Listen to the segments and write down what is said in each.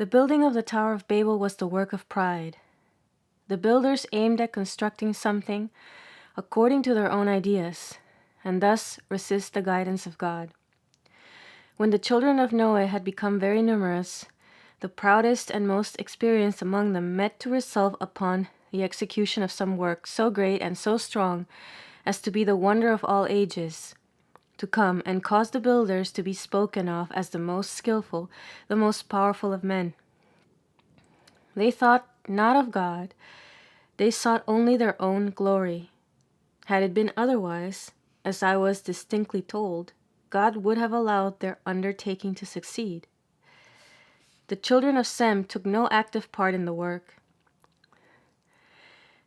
The building of the Tower of Babel was the work of pride. The builders aimed at constructing something according to their own ideas, and thus resist the guidance of God. When the children of Noah had become very numerous, the proudest and most experienced among them met to resolve upon the execution of some work so great and so strong as to be the wonder of all ages, to come and cause the builders to be spoken of as the most skillful, the most powerful of men. They thought not of God, they sought only their own glory. Had it been otherwise, as I was distinctly told, God would have allowed their undertaking to succeed. The children of Sem took no active part in the work.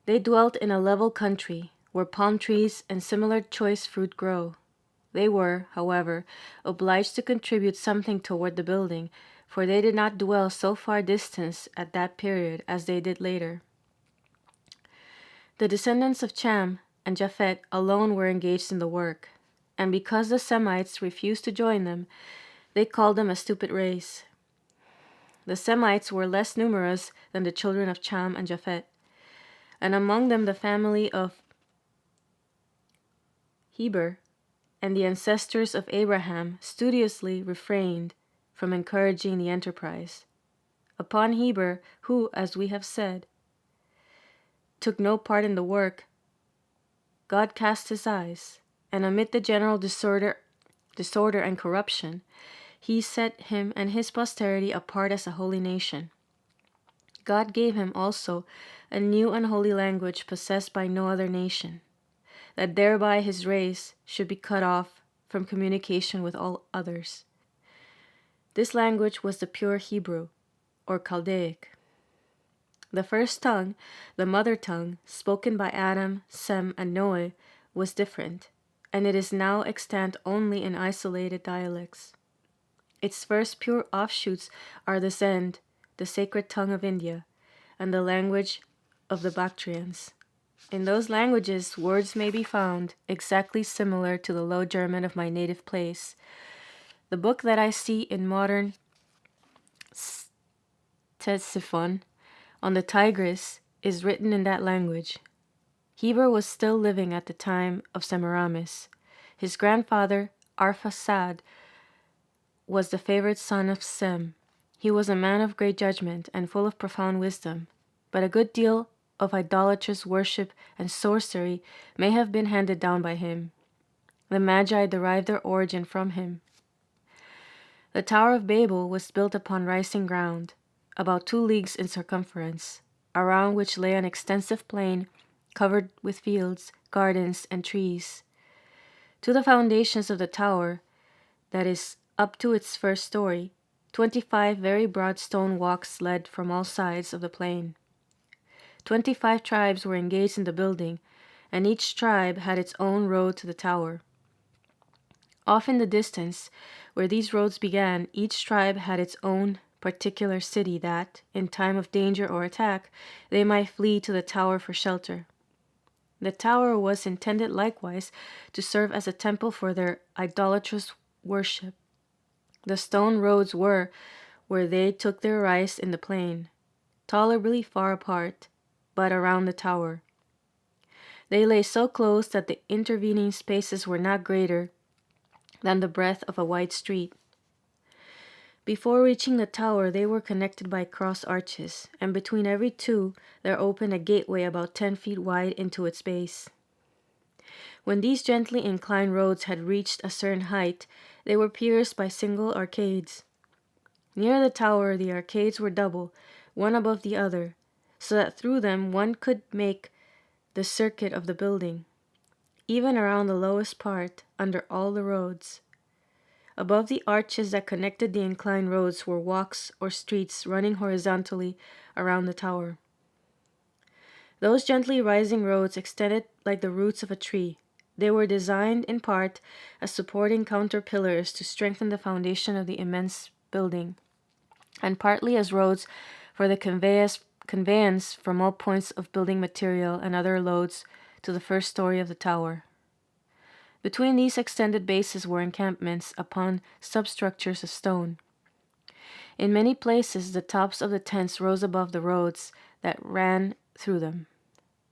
They dwelt in a level country where palm trees and similar choice fruit grow. They were, however, obliged to contribute something toward the building, for they did not dwell so far distant at that period as they did later. The descendants of Cham and Japhet alone were engaged in the work, and because the Semites refused to join them, they called them a stupid race. The Semites were less numerous than the children of Cham and Japhet, and among them the family of Heber and the ancestors of Abraham studiously refrained from encouraging the enterprise. Upon Heber, who, as we have said, took no part in the work, God cast his eyes, and amid the general disorder and corruption, he set him and his posterity apart as a holy nation. God gave him also a new and holy language possessed by no other nation, that thereby his race should be cut off from communication with all others. This language was the pure Hebrew, or Chaldaic. The first tongue, the mother tongue, spoken by Adam, Sem, and Noah, was different, and it is now extant only in isolated dialects. Its first pure offshoots are the Zend, the sacred tongue of India, and the language of the Bactrians. In those languages, words may be found exactly similar to the Low German of my native place. The book that I see in modern Ctesiphon on the Tigris is written in that language. Heber was still living at the time of Semiramis. His grandfather, Arphaxad, was the favorite son of Sem. He was a man of great judgment and full of profound wisdom, but a good deal of idolatrous worship and sorcery may have been handed down by him. The Magi derived their origin from him. The Tower of Babel was built upon rising ground, about 2 leagues in circumference, around which lay an extensive plain covered with fields, gardens, and trees. To the foundations of the tower, that is, up to its first story, 25 very broad stone walks led from all sides of the plain. 25 tribes were engaged in the building, and each tribe had its own road to the tower. Off in the distance, where these roads began, each tribe had its own particular city that, in time of danger or attack, they might flee to the tower for shelter. The tower was intended likewise to serve as a temple for their idolatrous worship. The stone roads were, where they took their rise in the plain, tolerably far apart, but around the tower. They lay so close that the intervening spaces were not greater than the breadth of a wide street. Before reaching the tower, they were connected by cross arches, and between every 2 there opened a gateway about 10 feet wide into its base. When these gently inclined roads had reached a certain height, they were pierced by single arcades. Near the tower, the arcades were double, one above the other, so that through them one could make the circuit of the building, even around the lowest part, under all the roads. Above the arches that connected the inclined roads were walks or streets running horizontally around the tower. Those gently rising roads extended like the roots of a tree. They were designed in part as supporting counter-pillars to strengthen the foundation of the immense building, and partly as roads for the conveyance from all points of building material and other loads to the first story of the tower. Between these extended bases were encampments upon substructures of stone. In many places, the tops of the tents rose above the roads that ran through them.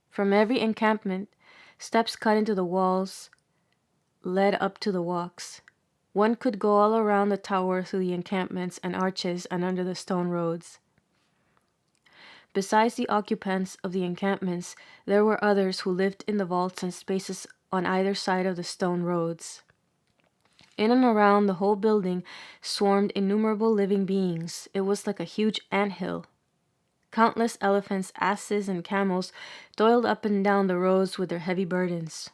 From every encampment, steps cut into the walls led up to the walks. One could go all around the tower through the encampments and arches and under the stone roads. Besides the occupants of the encampments, there were others who lived in the vaults and spaces on either side of the stone roads. In and around the whole building swarmed innumerable living beings. It was like a huge ant-hill. Countless elephants, asses, and camels toiled up and down the roads with their heavy burdens.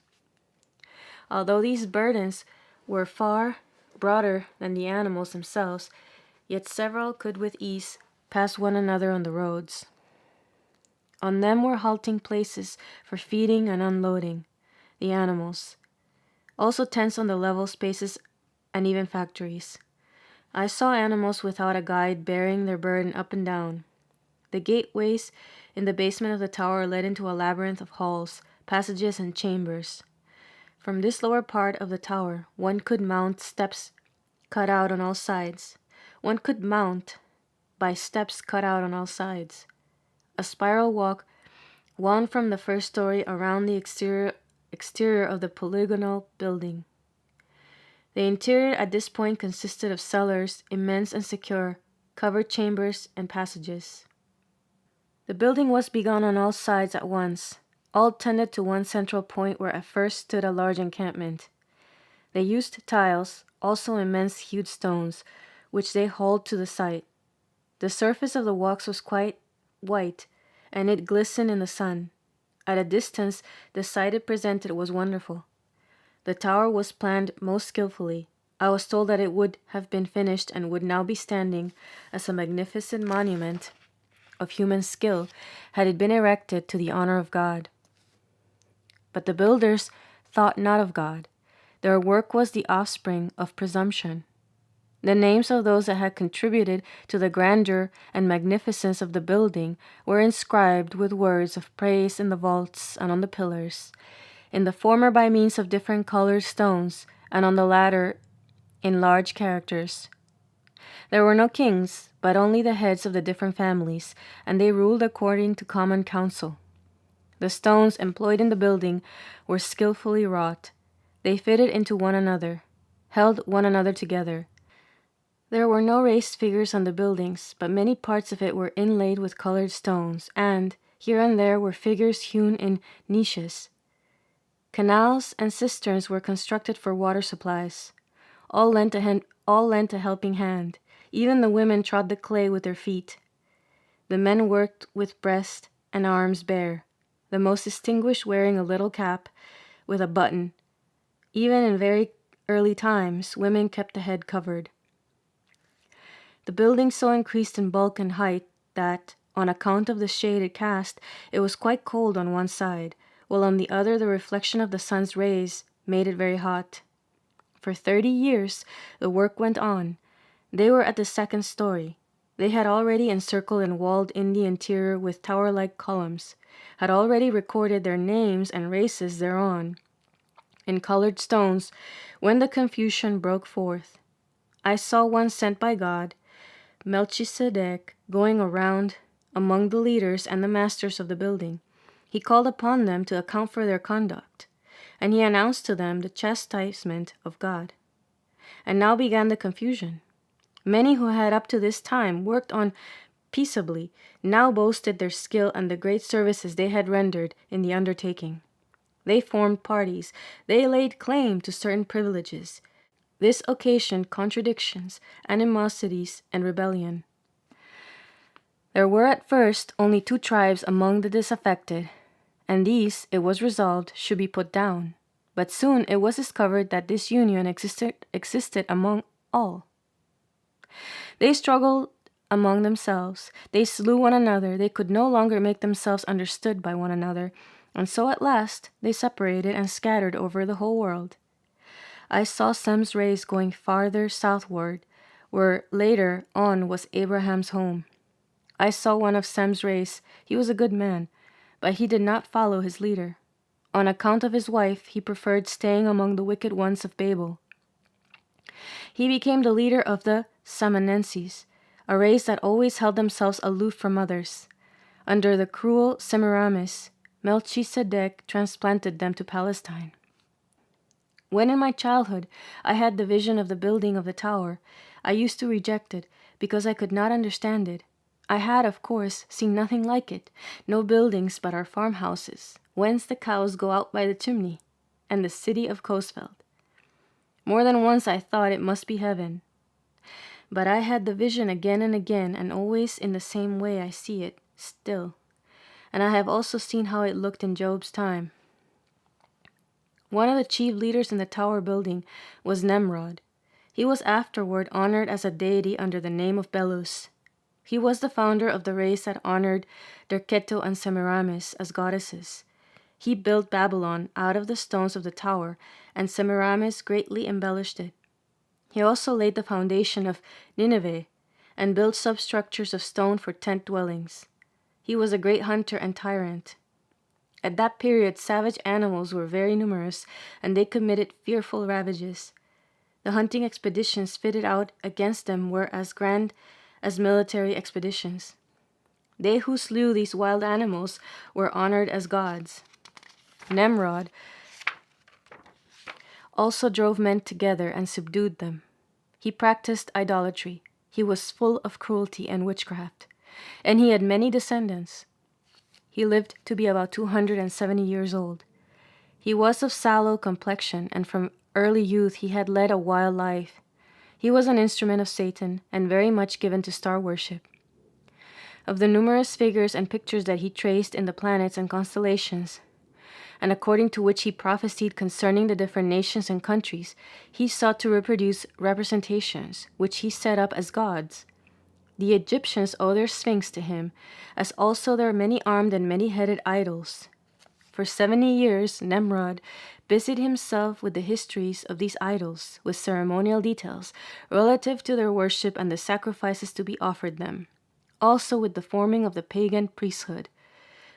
Although these burdens were far broader than the animals themselves, yet several could with ease pass one another on the roads. On them were halting places for feeding and unloading the animals, also tents on the level spaces and even factories. I saw animals without a guide bearing their burden up and down. The gateways in the basement of the tower led into a labyrinth of halls, passages, and chambers. From this lower part of the tower, one could mount steps cut out on all sides. One could mount by steps cut out on all sides. A spiral walk wound from the first story around the exterior of the polygonal building. The interior at this point consisted of cellars, immense and secure, covered chambers and passages. The building was begun on all sides at once. All tended to one central point where at first stood a large encampment. They used tiles, also immense huge stones, which they hauled to the site. The surface of the walks was quite white, and it glistened in the sun. At a distance, the sight it presented was wonderful. The tower was planned most skillfully. I was told that it would have been finished and would now be standing as a magnificent monument of human skill had it been erected to the honor of God. But the builders thought not of God. Their work was the offspring of presumption. The names of those that had contributed to the grandeur and magnificence of the building were inscribed with words of praise in the vaults and on the pillars, in the former by means of different colored stones, and on the latter in large characters. There were no kings, but only the heads of the different families, and they ruled according to common counsel. The stones employed in the building were skillfully wrought. They fitted into one another, held one another together. There were no raised figures on the buildings, but many parts of it were inlaid with colored stones, and here and there were figures hewn in niches. Canals and cisterns were constructed for water supplies. All lent a helping hand. Even the women trod the clay with their feet. The men worked with breast and arms bare, the most distinguished wearing a little cap with a button. Even in very early times, women kept the head covered. The building so increased in bulk and height that, on account of the shade it cast, it was quite cold on one side, while on the other the reflection of the sun's rays made it very hot. For 30 years the work went on. They were at the second story. They had already encircled and walled in the interior with tower-like columns, had already recorded their names and races thereon, in colored stones, when the confusion broke forth. I saw one sent by God, Melchizedek, going around among the leaders and the masters of the building. He called upon them to account for their conduct, and he announced to them the chastisement of God. And now began the confusion. Many who had up to this time worked on peaceably now boasted their skill and the great services they had rendered in the undertaking. They formed parties. They laid claim to certain privileges. This occasioned contradictions, animosities, and rebellion. There were at first only 2 tribes among the disaffected, and these, it was resolved, should be put down. But soon it was discovered that this union existed among all. They struggled among themselves. They slew one another. They could no longer make themselves understood by one another, and so at last they separated and scattered over the whole world. I saw Sem's race going farther southward, where later on was Abraham's home. I saw one of Sem's race. He was a good man, but he did not follow his leader. On account of his wife, he preferred staying among the wicked ones of Babel. He became the leader of the Samanenses, a race that always held themselves aloof from others. Under the cruel Semiramis, Melchizedek transplanted them to Palestine. When in my childhood I had the vision of the building of the tower, I used to reject it because I could not understand it. I had, of course, seen nothing like it, no buildings but our farmhouses, whence the cows go out by the chimney, and the city of Coesfeld. More than once I thought it must be heaven. But I had the vision again and again, and always in the same way I see it, still. And I have also seen how it looked in Job's time. One of the chief leaders in the tower building was Nimrod. He was afterward honored as a deity under the name of Belus. He was the founder of the race that honored Derketo and Semiramis as goddesses. He built Babylon out of the stones of the tower, and Semiramis greatly embellished it. He also laid the foundation of Nineveh and built substructures of stone for tent dwellings. He was a great hunter and tyrant. At that period, savage animals were very numerous, and they committed fearful ravages. The hunting expeditions fitted out against them were as grand as military expeditions. They who slew these wild animals were honored as gods. Nimrod also drove men together and subdued them. He practiced idolatry. He was full of cruelty and witchcraft, and he had many descendants. He lived to be about 270 years old. He was of sallow complexion, and from early youth he had led a wild life. He was an instrument of Satan, and very much given to star worship. Of the numerous figures and pictures that he traced in the planets and constellations, and according to which he prophesied concerning the different nations and countries, he sought to reproduce representations, which he set up as gods. The Egyptians owe their sphinx to him, as also their many-armed and many-headed idols. For 70 years, Nimrod busied himself with the histories of these idols, with ceremonial details relative to their worship and the sacrifices to be offered them, also with the forming of the pagan priesthood.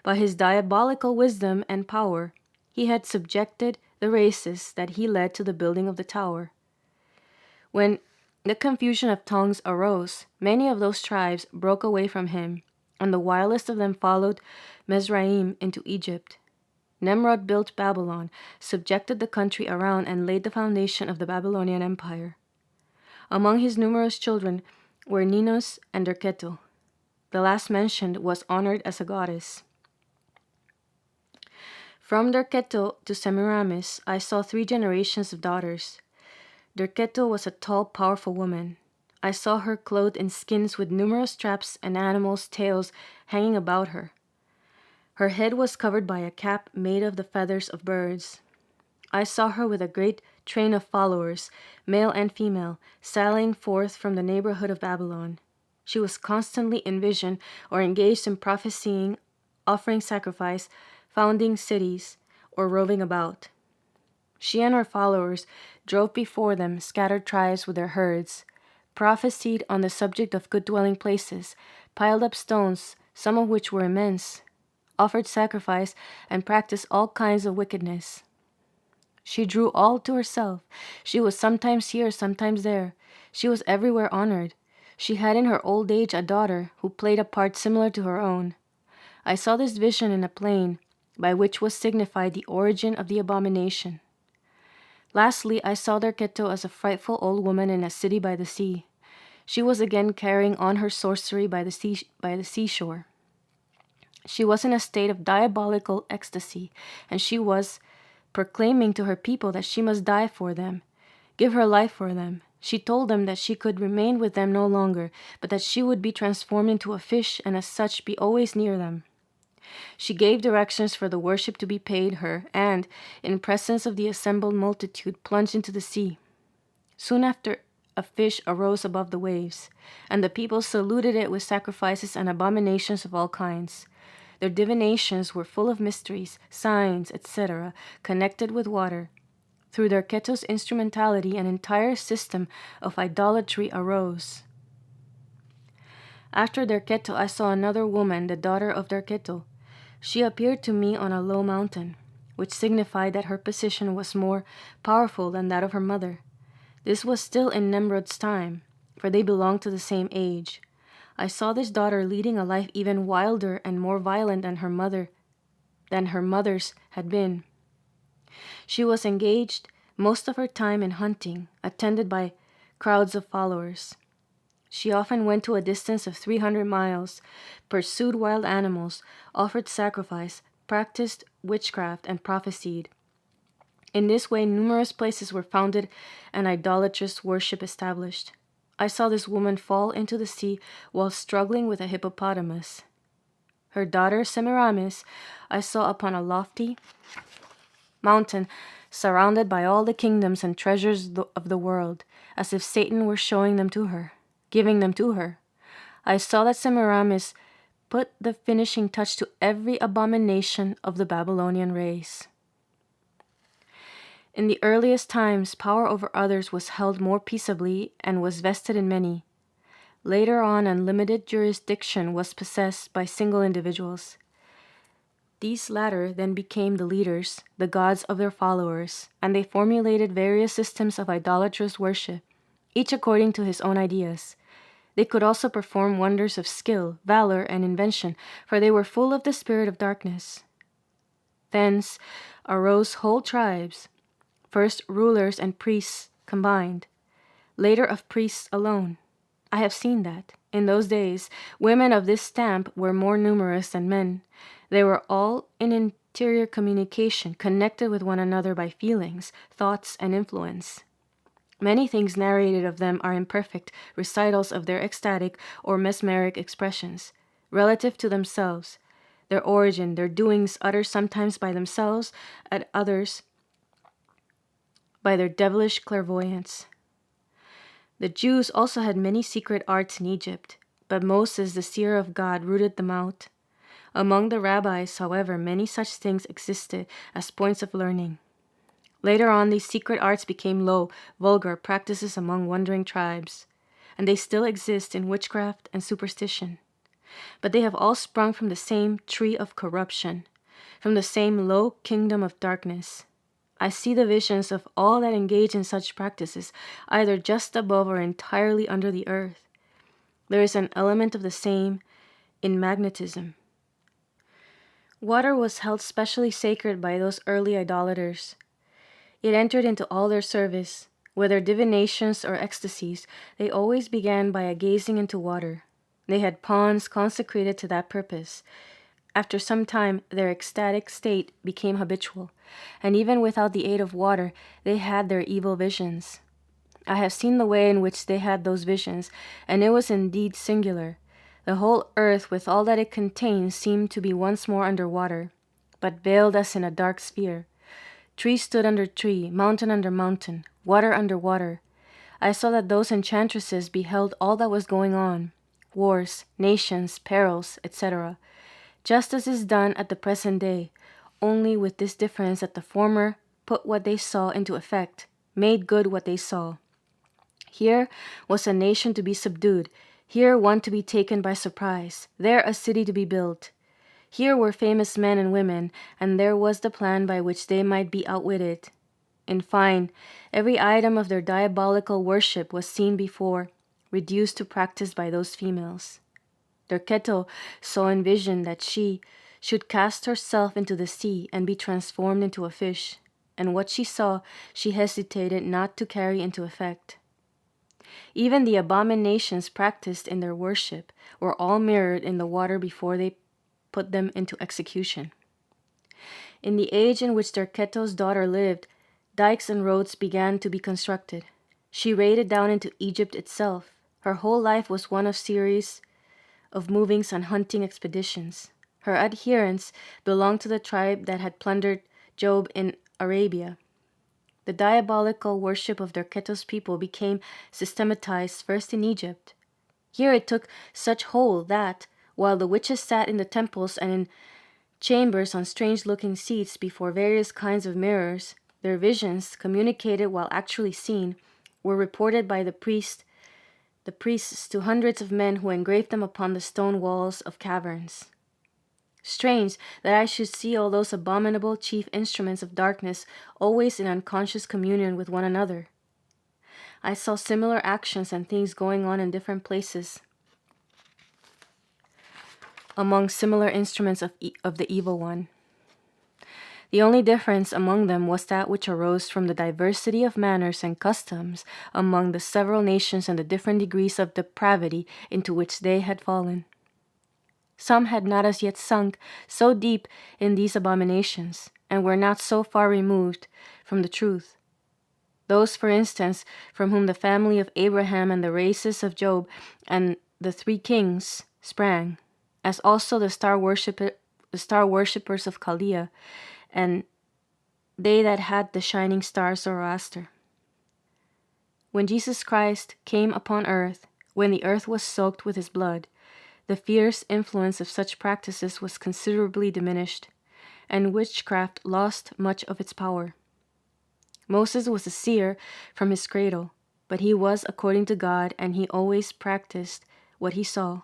By his diabolical wisdom and power, he had subjected the races that he led to the building of the tower. When the confusion of tongues arose, many of those tribes broke away from him, and the wildest of them followed Mizraim into Egypt. Nimrod built Babylon, subjected the country around, and laid the foundation of the Babylonian Empire. Among his numerous children were Ninus and Derketo. The last mentioned was honored as a goddess. From Derketo to Semiramis, I saw 3 generations of daughters. Derketo was a tall, powerful woman. I saw her clothed in skins with numerous traps and animals' tails hanging about her. Her head was covered by a cap made of the feathers of birds. I saw her with a great train of followers, male and female, sallying forth from the neighborhood of Babylon. She was constantly in vision or engaged in prophesying, offering sacrifice, founding cities, or roving about. She and her followers drove before them scattered tribes with their herds, prophesied on the subject of good dwelling places, piled up stones, some of which were immense, offered sacrifice, and practiced all kinds of wickedness. She drew all to herself. She was sometimes here, sometimes there. She was everywhere honored. She had in her old age a daughter who played a part similar to her own. I saw this vision in a plain, by which was signified the origin of the abomination. Lastly, I saw Derketo as a frightful old woman in a city by the sea. She was again carrying on her sorcery by the seashore. She was in a state of diabolical ecstasy, and she was proclaiming to her people that she must die for them, give her life for them. She told them that she could remain with them no longer, but that she would be transformed into a fish and as such be always near them. She gave directions for the worship to be paid her, and, in presence of the assembled multitude, plunged into the sea. Soon after, a fish arose above the waves, and the people saluted it with sacrifices and abominations of all kinds. Their divinations were full of mysteries, signs, etc., connected with water. Through Derketo's instrumentality, an entire system of idolatry arose. After Derketo, I saw another woman, the daughter of Derketo. She appeared to me on a low mountain, which signified that her position was more powerful than that of her mother. This was still in Nimrod's time, for they belonged to the same age. I saw this daughter leading a life even wilder and more violent than her mother's had been. She was engaged most of her time in hunting, attended by crowds of followers. She often went to a distance of 300 miles, pursued wild animals, offered sacrifice, practiced witchcraft, and prophesied. In this way, numerous places were founded and idolatrous worship established. I saw this woman fall into the sea while struggling with a hippopotamus. Her daughter Semiramis I saw upon a lofty mountain, surrounded by all the kingdoms and treasures of the world, as if Satan were showing them to her, giving them to her. I saw that Semiramis put the finishing touch to every abomination of the Babylonian race. In the earliest times, power over others was held more peaceably and was vested in many. Later on, unlimited jurisdiction was possessed by single individuals. These latter then became the leaders, the gods of their followers, and they formulated various systems of idolatrous worship, each according to his own ideas. They could also perform wonders of skill, valor, and invention, for they were full of the spirit of darkness. Thence arose whole tribes, first rulers and priests combined, later of priests alone. I have seen that, in those days, women of this stamp were more numerous than men. They were all in interior communication, connected with one another by feelings, thoughts, and influence. Many things narrated of them are imperfect recitals of their ecstatic or mesmeric expressions, relative to themselves, their origin, their doings uttered sometimes by themselves, at others by their devilish clairvoyance. The Jews also had many secret arts in Egypt, but Moses, the seer of God, rooted them out. Among the rabbis, however, many such things existed as points of learning. Later on, these secret arts became low, vulgar practices among wandering tribes, and they still exist in witchcraft and superstition. But they have all sprung from the same tree of corruption, from the same low kingdom of darkness. I see the visions of all that engage in such practices, either just above or entirely under the earth. There is an element of the same in magnetism. Water was held specially sacred by those early idolaters. It entered into all their service. Whether divinations or ecstasies, they always began by a gazing into water. They had ponds consecrated to that purpose. After some time, their ecstatic state became habitual, and even without the aid of water, they had their evil visions. I have seen the way in which they had those visions, and it was indeed singular. The whole earth, with all that it contained, seemed to be once more under water, but veiled as in a dark sphere. Tree stood under tree, mountain under mountain, water under water. I saw that those enchantresses beheld all that was going on, wars, nations, perils, etc., just as is done at the present day, only with this difference that the former put what they saw into effect, made good what they saw. Here was a nation to be subdued, here one to be taken by surprise, there a city to be built. Here were famous men and women, and there was the plan by which they might be outwitted. In fine, every item of their diabolical worship was seen before, reduced to practice by those females. Derketo saw in vision that she should cast herself into the sea and be transformed into a fish, and what she saw she hesitated not to carry into effect. Even the abominations practiced in their worship were all mirrored in the water before they put them into execution. In the age in which Derketo's daughter lived, dikes and roads began to be constructed. She raided down into Egypt itself. Her whole life was one of series of movings and hunting expeditions. Her adherents belonged to the tribe that had plundered Job in Arabia. The diabolical worship of Derketo's people became systematized first in Egypt. Here it took such hold that, while the witches sat in the temples and in chambers on strange-looking seats before various kinds of mirrors, their visions, communicated while actually seen, were reported by the priests to hundreds of men who engraved them upon the stone walls of caverns. Strange that I should see all those abominable chief instruments of darkness always in unconscious communion with one another. I saw similar actions and things going on in different places among similar instruments of the evil one. The only difference among them was that which arose from the diversity of manners and customs among the several nations and the different degrees of depravity into which they had fallen. Some had not as yet sunk so deep in these abominations, and were not so far removed from the truth. Those, for instance, from whom the family of Abraham and the races of Job and the 3 kings sprang, as also the star worshippers of Chaldea, and they that had the shining star Zoroaster. When Jesus Christ came upon earth, when the earth was soaked with his blood, the fierce influence of such practices was considerably diminished, and witchcraft lost much of its power. Moses was a seer from his cradle, but he was according to God, and he always practiced what he saw.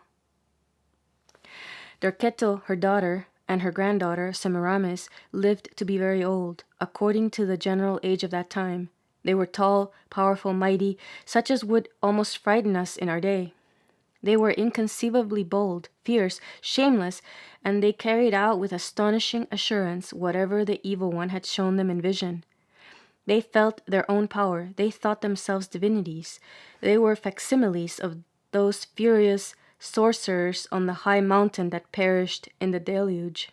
Darketo, her daughter, and her granddaughter, Semiramis, lived to be very old, according to the general age of that time. They were tall, powerful, mighty, such as would almost frighten us in our day. They were inconceivably bold, fierce, shameless, and they carried out with astonishing assurance whatever the evil one had shown them in vision. They felt their own power. They thought themselves divinities. They were facsimiles of those furious sorcerers on the high mountain that perished in the deluge.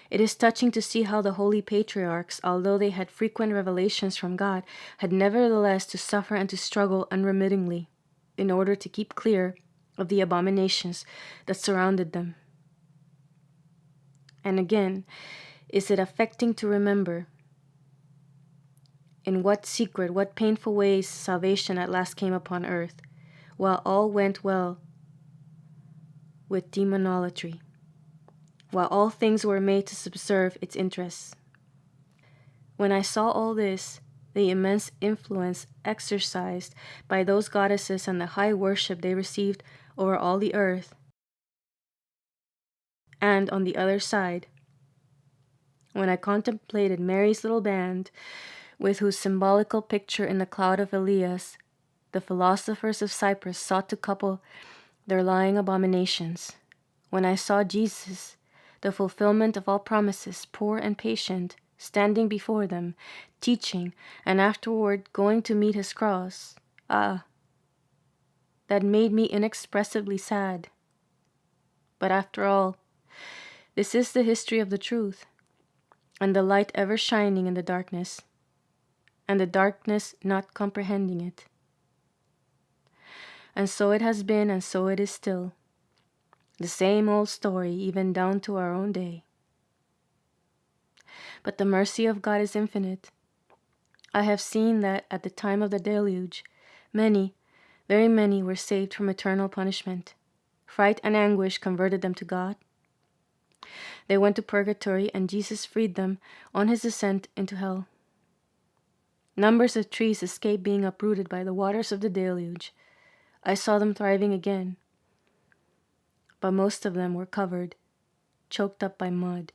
It is touching to see how the holy patriarchs, although they had frequent revelations from God, had nevertheless to suffer and to struggle unremittingly in order to keep clear of the abominations that surrounded them. And again, is it affecting to remember in what secret, what painful ways salvation at last came upon earth, while all went well with demonolatry, while all things were made to subserve its interests. When I saw all this, the immense influence exercised by those goddesses and the high worship they received over all the earth, and on the other side, when I contemplated Mary's little band, with whose symbolical picture in the cloud of Elias the philosophers of Cyprus sought to couple their lying abominations, when I saw Jesus, the fulfillment of all promises, poor and patient, standing before them, teaching, and afterward going to meet his cross, that made me inexpressibly sad. But after all, this is the history of the truth, and the light ever shining in the darkness, and the darkness not comprehending it. And so it has been, and so it is still. The same old story, even down to our own day. But the mercy of God is infinite. I have seen that at the time of the deluge, many, very many, were saved from eternal punishment. Fright and anguish converted them to God. They went to purgatory, and Jesus freed them on his descent into hell. Numbers of trees escaped being uprooted by the waters of the deluge. I saw them thriving again, but most of them were covered, choked up by mud.